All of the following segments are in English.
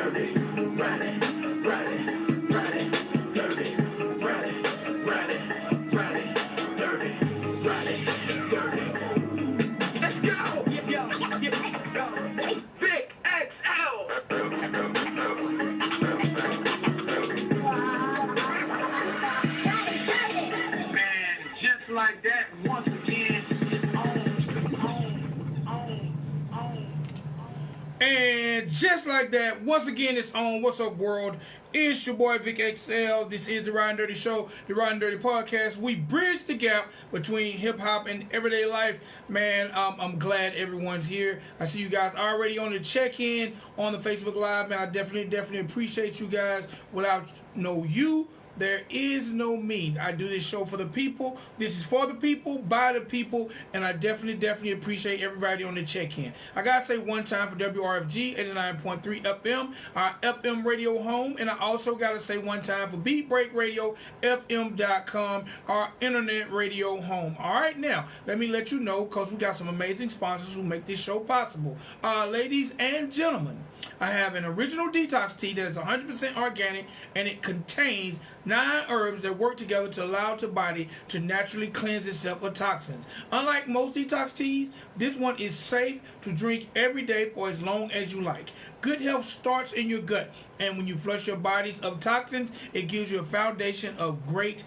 dirty, Ridin, Ridin, Ridin, dirty, Ridin, Ridin, Ridin, dirty, Ridin, dirty. Let's go! Vic XL! Man, just like that, once again, it's on. And just like that, once again, it's on. What's up, world? It's your boy Vic XL. This is the Ridin Durty Show, the Ridin Durty Podcast. We bridge the gap between hip hop and everyday life. Man, I'm glad everyone's here. I see you guys already on the check-in on the Facebook Live. Man, I definitely appreciate you guys. Without you, there is no me. I do this show for the people. This is for the people, by the people, and I definitely appreciate everybody on the check-in. I gotta say one time for WRFG 89.3 FM, our FM radio home, and I also gotta say one time for Beat Break Radio, FM.com, our internet radio home. All right, now let me let you know, because we got some amazing sponsors who make this show possible. Ladies and gentlemen, I have an original detox tea that is 100% organic, and it contains 9 herbs that work together to allow the body to naturally cleanse itself of toxins. Unlike most detox teas, this one is safe to drink every day for as long as you like. Good health starts in your gut, and when you flush your bodies of toxins, it gives you a foundation of great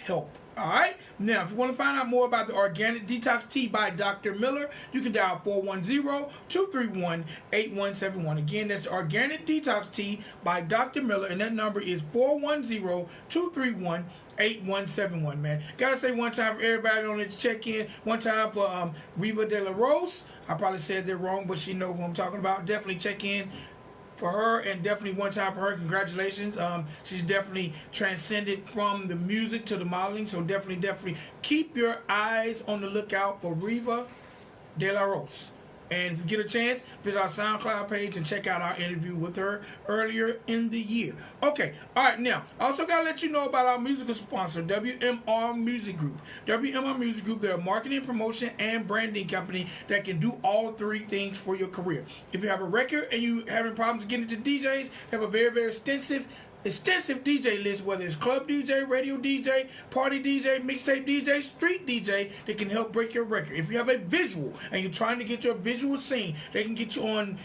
health. All right. Now, if you want to find out more about the Organic Detox Tea by Dr. Miller, you can dial 410-231-8171. Again, that's the Organic Detox Tea by Dr. Miller, and that number is 410-231-8171, man. Gotta say one time for everybody on this check-in, one time for Riva De La Rose. I probably said that wrong, but she know who I'm talking about. Definitely check in for her, and definitely one time for her. Congratulations. She's definitely transcended from the music to the modeling, so definitely keep your eyes on the lookout for Riva De La Rose. And if you get a chance, visit our SoundCloud page and check out our interview with her earlier in the year. Okay, all right, now, I also got to let you know about our musical sponsor, WMR Music Group. WMR Music Group, they're a marketing, promotion, and branding company that can do all 3 things for your career. If you have a record and you having problems getting into DJs, they have a very extensive DJ list, whether it's club DJ, radio DJ, party DJ, mixtape DJ, street DJ, that can help break your record. If you have a visual and you're trying to get your visual seen, they can get you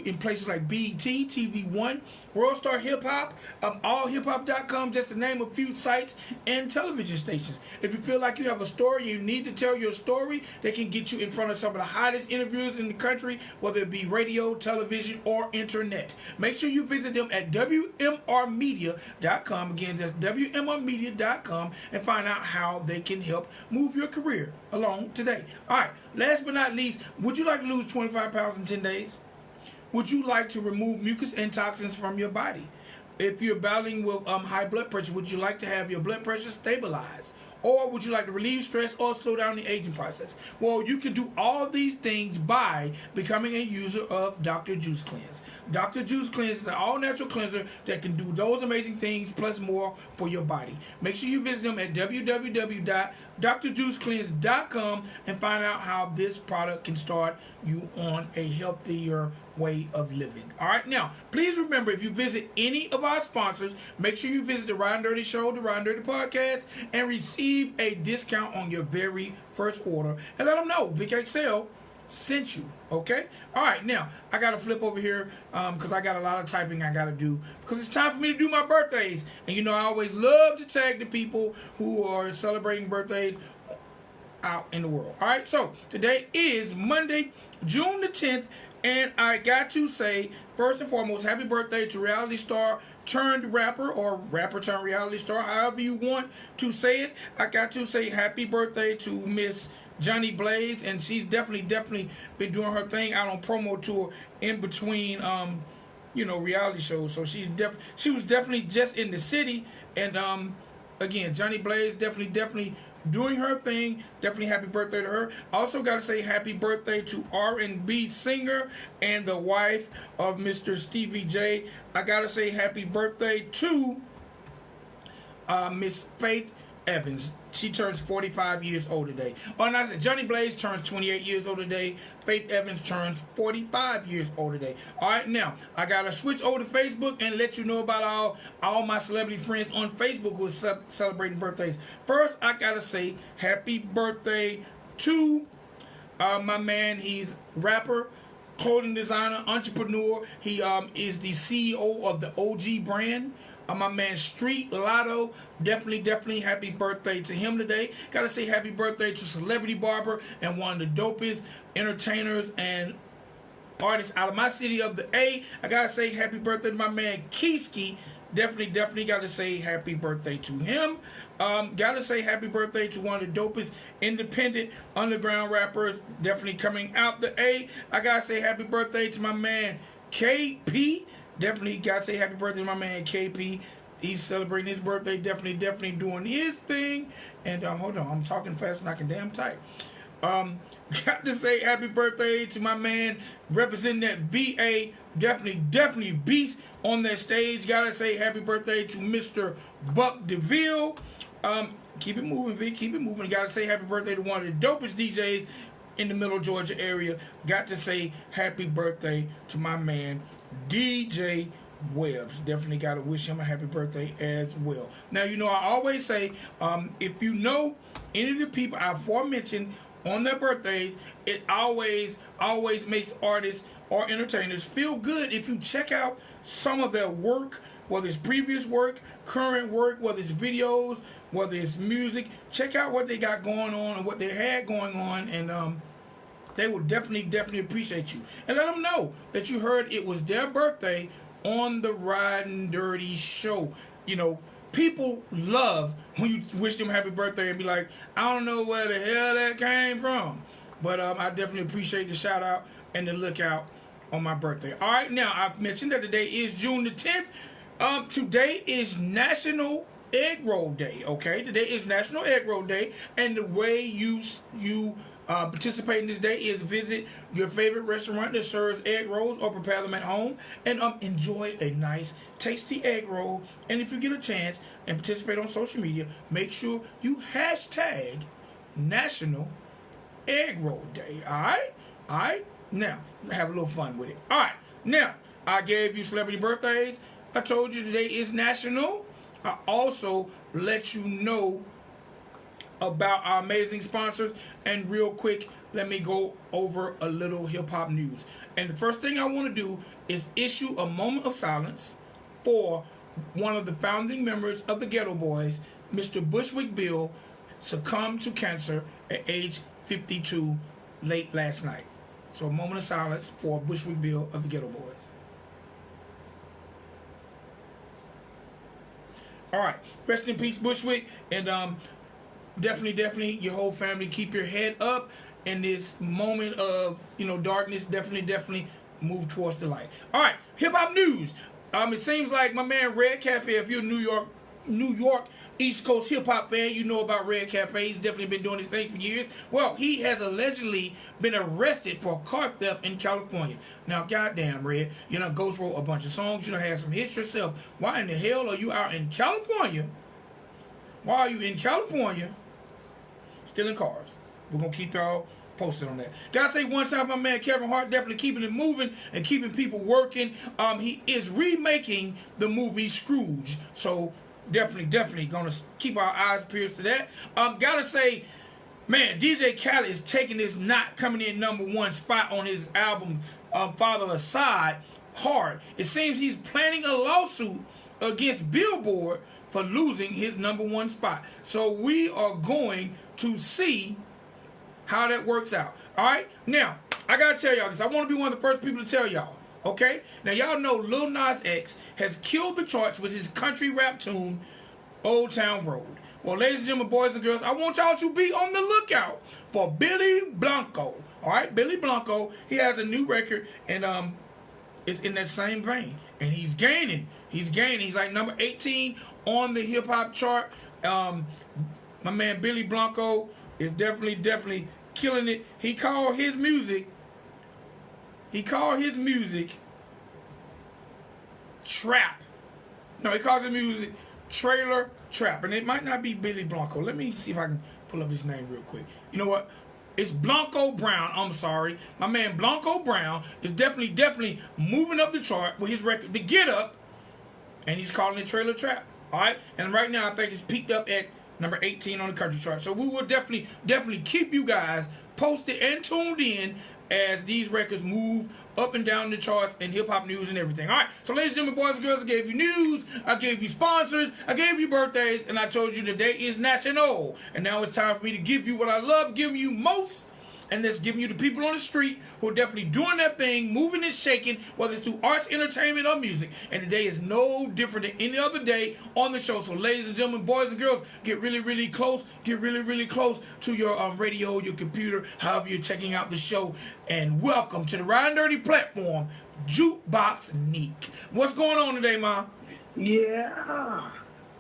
in places like BET, TV One, World Star Hip Hop, allhiphop.com, just to name a few sites, and television stations. If you feel like you have a story, you need to tell your story, they can get you in front of some of the hottest interviewers in the country, whether it be radio, television, or internet. Make sure you visit them at WMRmedia.com. Again, that's WMRmedia.com, and find out how they can help move your career along today. All right, last but not least, would you like to lose 25 pounds in 10 days? Would you like to remove mucus and toxins from your body? If you're battling with high blood pressure, would you like to have your blood pressure stabilized? Or would you like to relieve stress or slow down the aging process? Well, you can do all these things by becoming a user of Dr. Juice Cleanse. Dr. Juice Cleanse is an all-natural cleanser that can do those amazing things plus more for your body. Make sure you visit them at www.drjuicecleanse.com and find out how this product can start you on a healthier way of living. All right, now, please remember, if you visit any of our sponsors, make sure you visit the Ridin Durty Show, the Ridin Durty Podcast, and receive a discount on your very first order, and let them know Vic XL sent you. Okay? All right, now I gotta flip over here because I got a lot of typing I gotta do, because it's time for me to do my birthdays, and you know I always love to tag the people who are celebrating birthdays out in the world. All right, so today is Monday, June the 10th, and I got to say, first and foremost, happy birthday to reality star turned rapper, or rapper turned reality star, however you want to say it. I got to say happy birthday to Miss Johnny Blaze, and she's definitely been doing her thing out on promo tour in between reality shows. So she was definitely just in the city, and again, Johnny Blaze definitely doing her thing. Definitely happy birthday to her. Also got to say happy birthday to R&B singer and the wife of Mr. Stevie J. I got to say happy birthday to Miss Faith Evans. She turns 45 years old today. Oh, and I said Johnny Blaze turns 28 years old today. Faith Evans turns 45 years old today. All right, now I gotta switch over to Facebook and let you know about all my celebrity friends on Facebook who are celebrating birthdays. First, I gotta say happy birthday to my man. He's rapper, clothing designer, entrepreneur. He is the CEO of the OG brand. My man Street Lotto, definitely happy birthday to him today. Gotta say happy birthday to celebrity barber and one of the dopest entertainers and artists out of my city of the A. I gotta say happy birthday to my man Keiski. Definitely gotta say happy birthday to him. Gotta say happy birthday to one of the dopest independent underground rappers, definitely coming out the A. I gotta say happy birthday to my man KP. Definitely gotta say happy birthday to my man KP. He's celebrating his birthday. Definitely doing his thing. And hold on, I'm talking fast and I can damn type. Got to say happy birthday to my man representing that VA. Definitely beast on that stage. Gotta say happy birthday to Mr. Buck DeVille. Keep it moving, Vic. Keep it moving. Gotta say happy birthday to one of the dopest DJs in the Middle Georgia area. Got to say happy birthday to my man DJ Webbs. Definitely got to wish him a happy birthday as well. Now, you know, I always say, if you know any of the people I aforementioned on their birthdays, it always makes artists or entertainers feel good if you check out some of their work, whether it's previous work, current work, whether it's videos, whether it's music. Check out what they got going on and what they had going on, and they will definitely appreciate you. And let them know that you heard it was their birthday on the Ridin Durty show. You know, people love when you wish them happy birthday and be like, I don't know where the hell that came from. But I definitely appreciate the shout out and the lookout on my birthday. All right, now I've mentioned that today is June the 10th. Today is National Egg Roll Day, okay? Today is National Egg Roll Day, and the way you participate in this day is visit your favorite restaurant that serves egg rolls or prepare them at home and enjoy a nice tasty egg roll. And if you get a chance and participate on social media, make sure you hashtag National Egg Roll Day. Alright? Now, have a little fun with it. Alright, now, I gave you celebrity birthdays. I told you today is National. I also let you know about our amazing sponsors. And real quick, let me go over a little hip-hop news. And the first thing I want to do is issue a moment of silence for one of the founding members of the Ghetto Boys, Mr. Bushwick Bill, succumbed to cancer at age 52 late last night. So a moment of silence for Bushwick Bill of the Ghetto Boys. All right, rest in peace, Bushwick, and definitely your whole family, keep your head up in this moment of darkness. Definitely move towards the light. All right, hip hop news. It seems like my man Red Cafe, if you're a New York East Coast hip hop fan, you know about Red Cafe. He's definitely been doing his thing for years. Well, he has allegedly been arrested for car theft in California. Now, goddamn, Red, Ghost wrote a bunch of songs. Had some hits yourself. Why in the hell are you out in California? Why are you in California stealing cars? We're gonna keep y'all posted on that. Gotta say one time, my man Kevin Hart definitely keeping it moving and keeping people working. He is remaking the movie Scrooge, so definitely gonna keep our eyes pierced to that. Gotta say, man, DJ Khaled is taking this not coming in #1 spot on his album Father Aside hard. It seems he's planning a lawsuit against Billboard for losing his #1 spot. So we are going to see how that works out. All right? Now, I got to tell y'all this. I want to be one of the first people to tell y'all. Okay? Now, y'all know Lil Nas X has killed the charts with his country rap tune, Old Town Road. Well, ladies and gentlemen, boys and girls, I want y'all to be on the lookout for Billy Blanco. All right? Billy Blanco, he has a new record, and it's in that same vein. And he's gaining. He's like number 18 on the hip-hop chart. My man Billy Blanco is definitely killing it. He called his music trap. No, he calls his music Trailer Trap, and it might not be Billy Blanco. Let me see if I can pull up his name real quick. You know what? It's Blanco Brown. I'm sorry. My man Blanco Brown is definitely moving up the chart with his record, The Get Up, and he's calling it Trailer Trap. All right? And right now, I think it's peaked up at number 18 on the country chart. So we will definitely keep you guys posted and tuned in as these records move up and down the charts and hip-hop news and everything. All right, so ladies and gentlemen, boys and girls, I gave you news, I gave you sponsors, I gave you birthdays, and I told you today is National. And now it's time for me to give you what I love giving you most, and that's giving you the people on the street who are definitely doing their thing, moving and shaking, whether it's through arts, entertainment, or music. And today is no different than any other day on the show. So ladies and gentlemen, boys and girls, get really close. Get really close to your radio, your computer, however you're checking out the show. And welcome to the Ridin Durty platform, Jookbox Neek. What's going on today, Ma?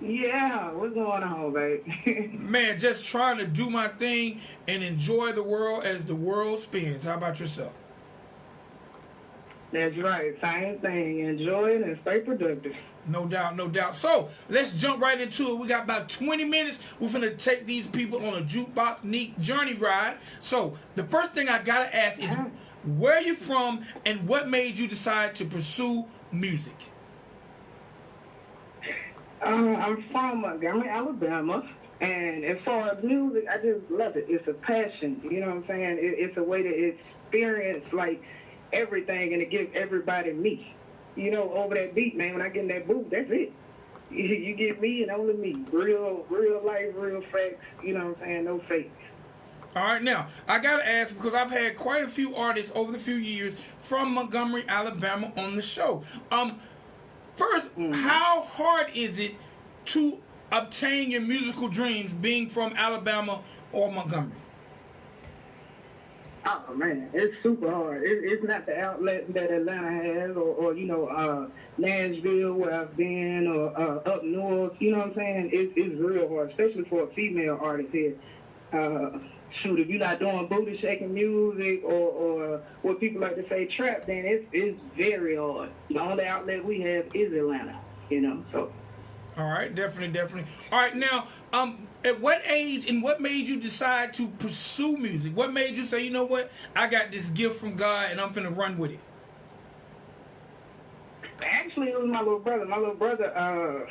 Yeah, what's going on, babe? Man, just trying to do my thing and enjoy the world as the world spins. How about yourself? That's right, same thing. Enjoy it and stay productive. No doubt, no doubt. So, let's jump right into it. We got about 20 minutes. We're going to take these people on a Jookbox Neek journey ride. So, the first thing I got to ask is, where you from and what made you decide to pursue music? I'm from Montgomery, Alabama, and as far as music, I just love it. It's a passion, you know what I'm saying? It's a way to experience, like, everything and to give everybody me. You know, over that beat, man, when I get in that booth, that's it. You get me and only me. Real life, real facts, you know what I'm saying? No fakes. All right, now, I got to ask, because I've had quite a few artists over the few years from Montgomery, Alabama on the show. First, how hard is it to obtain your musical dreams being from Alabama or Montgomery? Oh, man, it's super hard. It's not the outlet that Atlanta has or you know, Nashville where I've been or up north. You know what I'm saying? It's real hard, especially for a female artist here. Shoot, if you're not doing booty shaking music or what people like to say trap, then it's very hard. The only outlet we have is Atlanta, you know. So. All right, definitely. All right, now, at what age and what made you decide to pursue music? What made you say, you know what, I got this gift from God and I'm finna run with it? Actually, it was my little brother. My little brother,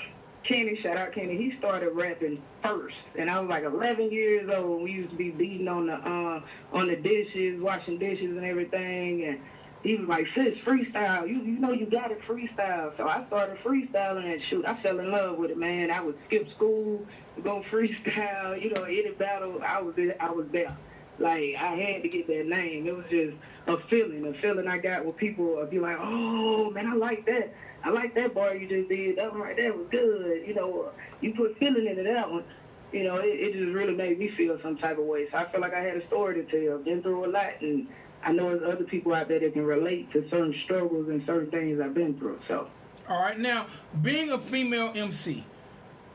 Kenny, shout out Kenny, he started rapping first, and I was like 11 years old. We used to be beating on the dishes, washing dishes and everything, and he was like, sis, freestyle, you know you got it, freestyle. So I started freestyling, and shoot, I fell in love with it, man. I would skip school, go freestyle, you know, any battle, I was there. Like, I had to get that name. It was just a feeling I got where people would be like, oh, man, I like that bar you just did. That one right there was good. You know, you put feeling into that one. You know, it just really made me feel some type of way. So I feel like I had a story to tell. Been through a lot, and I know there's other people out there that can relate to certain struggles and certain things I've been through. So. All right, now, being a female MC,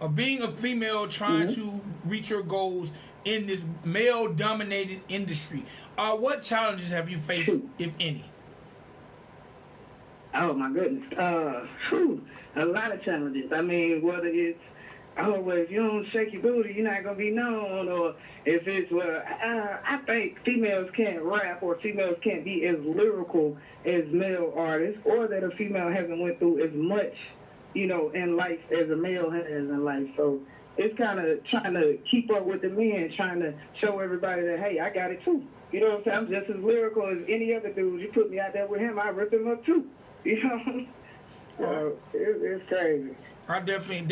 or being a female trying to reach your goals in this male-dominated industry, what challenges have you faced, if any? Oh, my goodness. A lot of challenges. I mean, whether it's, oh, well, if you don't shake your booty, you're not going to be known, or if it's, well, I think females can't rap or females can't be as lyrical as male artists, or that a female hasn't went through as much, you know, in life as a male has in life. So it's kind of trying to keep up with the men, trying to show everybody that, hey, I got it too. You know what I'm saying? I'm just as lyrical as any other dude. You put me out there with him, I rip him up too. You know? It's crazy. I definitely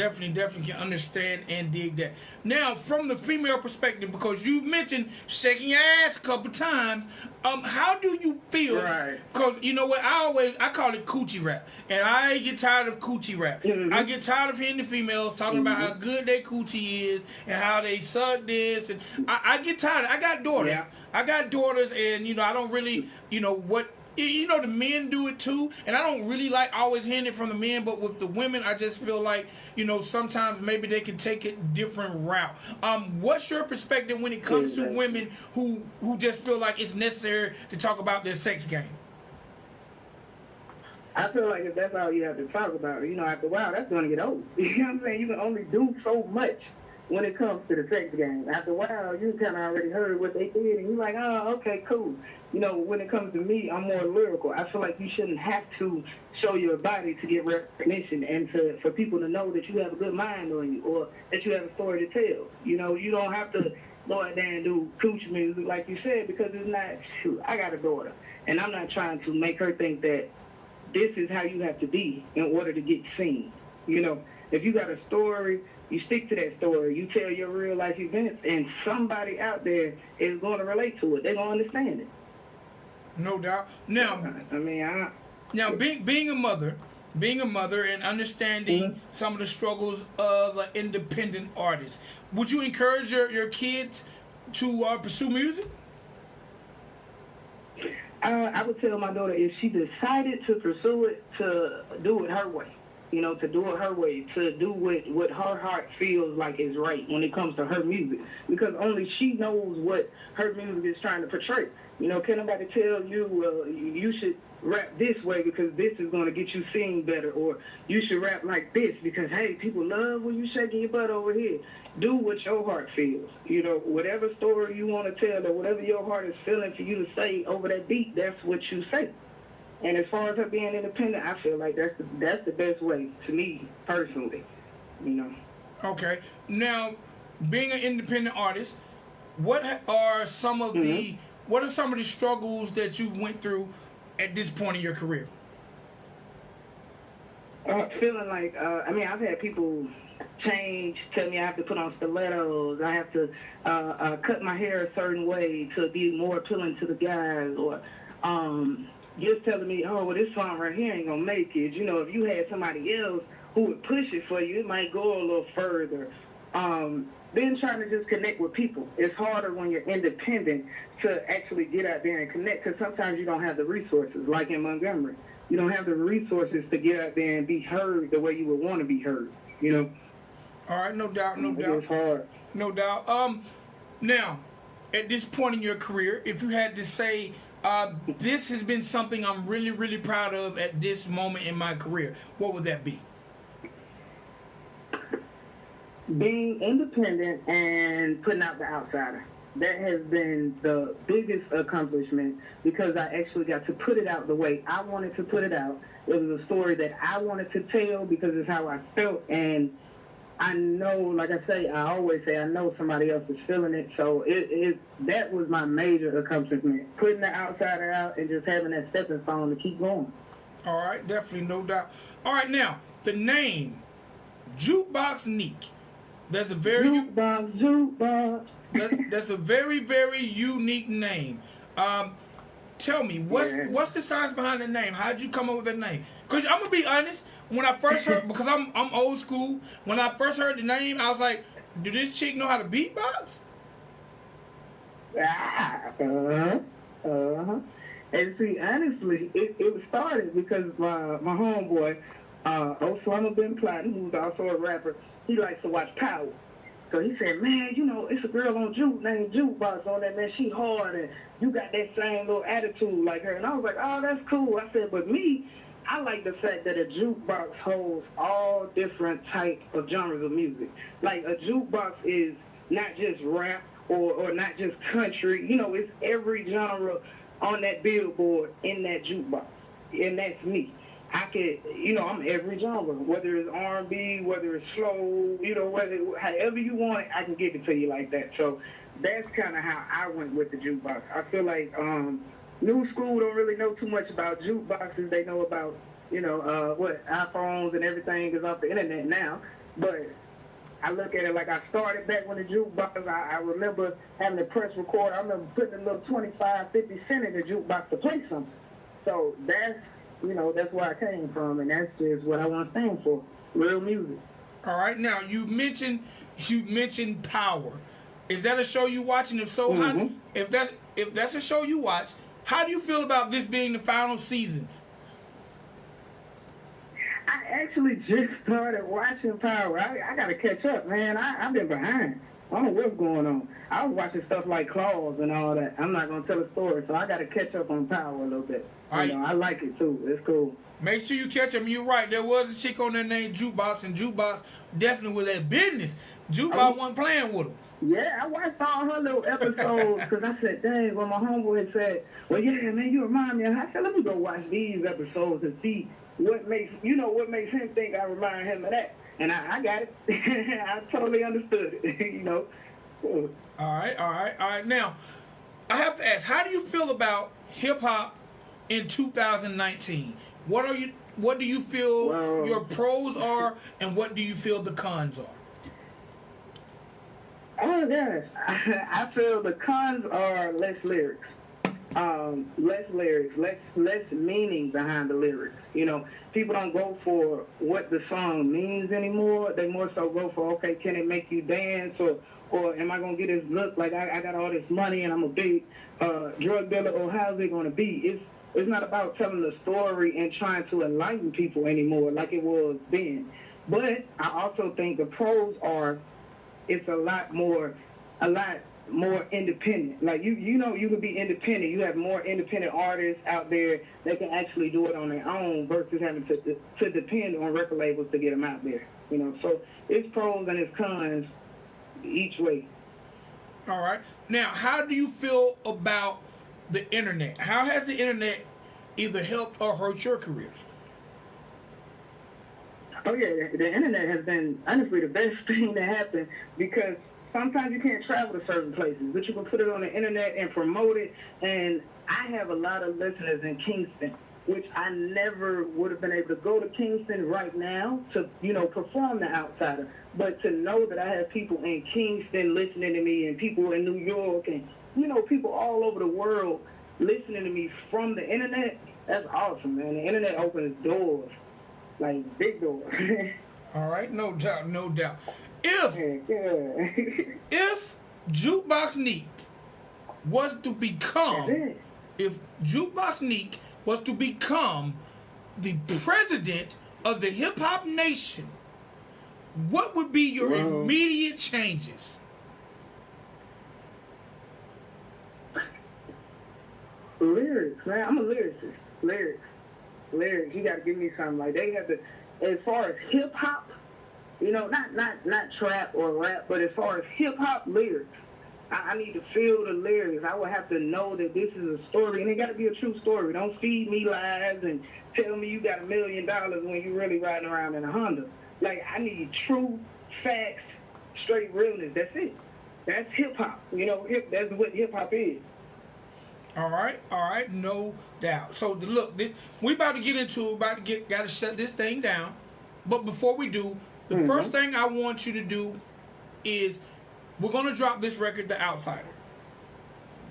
can understand and dig that. Now, from the female perspective, because you mentioned shaking your ass a couple times, how do you feel? Right. Because you know what, I call it coochie rap, and I get tired of coochie rap. I get tired of hearing the females talking about how good their coochie is and how they suck this, and I get tired. I got daughters. Yeah. I got daughters, and you know I don't really, you know what. You know, the men do it too, and I don't really like always hearing it from the men, but with the women, I just feel like, you know, sometimes maybe they can take a different route. What's your perspective when it comes to women who just feel like it's necessary to talk about their sex game? I feel like if that's all you have to talk about, after a while, that's going to get old. You know what I'm saying? You can only do so much when it comes to the sex game. After a while, you kind of already heard what they did, and you're like, oh, okay, cool. When it comes to me, I'm more lyrical. I feel like you shouldn't have to show your body to get recognition and for people to know that you have a good mind on you or that you have a story to tell. You don't have to go out there and do coochie music like you said, because it's not, shoot, I got a daughter, and I'm not trying to make her think that this is how you have to be in order to get seen. If you got a story, you stick to that story. You tell your real life events, and somebody out there is going to relate to it. They're going to understand it. No doubt. Now, being a mother and understanding some of the struggles of an independent artist, would you encourage your kids to pursue music? I would tell my daughter, if she decided to pursue it, to do it her way. To do it her way, to do what her heart feels like is right when it comes to her music. Because only she knows what her music is trying to portray. Can nobody tell you, you should rap this way because this is going to get you seen better, or you should rap like this because, hey, people love when you shaking your butt over here. Do what your heart feels. Whatever story you want to tell or whatever your heart is feeling for you to say over that beat, that's what you say. And as far as her being independent, I feel like that's the best way to me personally. Okay. Now, being an independent artist, what are some of the struggles that you went through at this point in your career? Feeling like I've had people tell me I have to put on stilettos, I have to cut my hair a certain way to be more appealing to the guys, or just telling me, oh, well, this song right here ain't gonna make it. If you had somebody else who would push it for you, it might go a little further. Then trying to just connect with people. It's harder when you're independent to actually get out there and connect, because sometimes you don't have the resources, like in Montgomery. You don't have the resources to get out there and be heard the way you would want to be heard, All right, no doubt. It's hard. No doubt. Now, at this point in your career, if you had to say, this has been something I'm really, really proud of at this moment in my career, what would that be? Being independent and putting out the outsider. That has been the biggest accomplishment, because I actually got to put it out the way I wanted to put it out. It was a story that I wanted to tell because it's how I felt, and I know, like I always say, I know somebody else is feeling it. So that was my major accomplishment, putting the outsider out and just having that stepping stone to keep going. All right, definitely, no doubt. All right, now, the name, Jookbox Neek. That's a very... Jookbox. That's a very, very unique name. Tell me, what's the science behind the name? How'd you come up with that name? Because I'm going to be honest, when I first heard, because I'm old school, when I first heard the name, I was like, do this chick know how to beatbox? And see, honestly, it started because my homeboy, Osama bin Laden, who's also a rapper, he likes to watch Power. So he said, man, it's a girl on Juke named Jookbox on that, man. She hard, and you got that same little attitude like her. And I was like, oh, that's cool. I said, but me, I like the fact that a jukebox holds all different types of genres of music. Like, a jukebox is not just rap or not just country. It's every genre on that billboard in that jukebox. And that's me. I could, I'm every genre, whether it's R&B, whether it's slow, however you want it, I can give it to you like that. So that's kind of how I went with the jukebox. I feel like new school don't really know too much about jukeboxes. They know about, iPhones and everything is off the internet now. But I look at it like I started back when the jukebox, I remember having to press record. I remember putting a little 25, 50 cents in the jukebox to play something. So that's where I came from, and that's just what I want to stand for, real music. All right, now you mentioned Power. Is that a show you watch? And if so, how, if that's a show you watch, how do you feel about this being the final season? I actually just started watching Power. I got to catch up, man. I've been behind. I don't know what's going on. I was watching stuff like Claws and all that. I'm not going to tell a story, so I got to catch up on Power a little bit. I like it, too. It's cool. Make sure you catch him. You're right. There was a chick on there named Jookbox, and Jookbox definitely was that business. Jookbox wasn't playing with him. Yeah, I watched all her little episodes because I said, dang, when my homeboy said, well, yeah, man, you remind me. I said, let me go watch these episodes and see what makes him think I remind him of that. And I got it. I totally understood it, All right. Now, I have to ask, how do you feel about hip-hop in 2019? What do you feel your pros are, and what do you feel the cons are? Oh, yes. I feel the cons are less lyrics. Less meaning behind the lyrics. People don't go for what the song means anymore. They more so go for, okay, can it make you dance, or am I going to get this look like I got all this money and I'm a big drug dealer, or how's it going to be? It's not about telling the story and trying to enlighten people anymore like it was then. But I also think the pros are, it's a lot more independent. Like you can be independent. You have more independent artists out there that can actually do it on their own versus having to depend on record labels to get them out there. So it's pros and it's cons each way. All right. Now, how do you feel about the internet? How has the internet either helped or hurt your career? Oh yeah, the internet has been honestly the best thing that happened, because sometimes you can't travel to certain places, but you can put it on the internet and promote it. And I have a lot of listeners in Kingston, which I never would have been able to go to Kingston right now to, perform The Outsider. But to know that I have people in Kingston listening to me, and people in New York, and, people all over the world listening to me from the internet, that's awesome, man. The internet opens doors, like big doors. All right, no doubt. If Jookbox Neek was to become, the president of the hip hop nation, what would be your immediate changes? Lyrics, man. I'm a lyricist. Lyrics. You got to give me something. Like, they have to, as far as hip hop, not trap or rap, but as far as hip hop lyrics, I need to feel the lyrics. I would have to know that this is a story, and it got to be a true story. Don't feed me lies and tell me you got $1 million when you really riding around in a Honda. Like, I need true facts, straight realness. That's it. That's hip hop. That's what hip hop is. All right, no doubt. So look, we got to shut this thing down. But before we do, the first thing I want you to do is, we're gonna drop this record, The Outsider.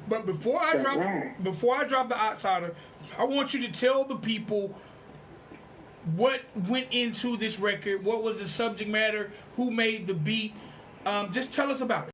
But before I drop The Outsider, I want you to tell the people what went into this record, what was the subject matter, who made the beat. Just tell us about it.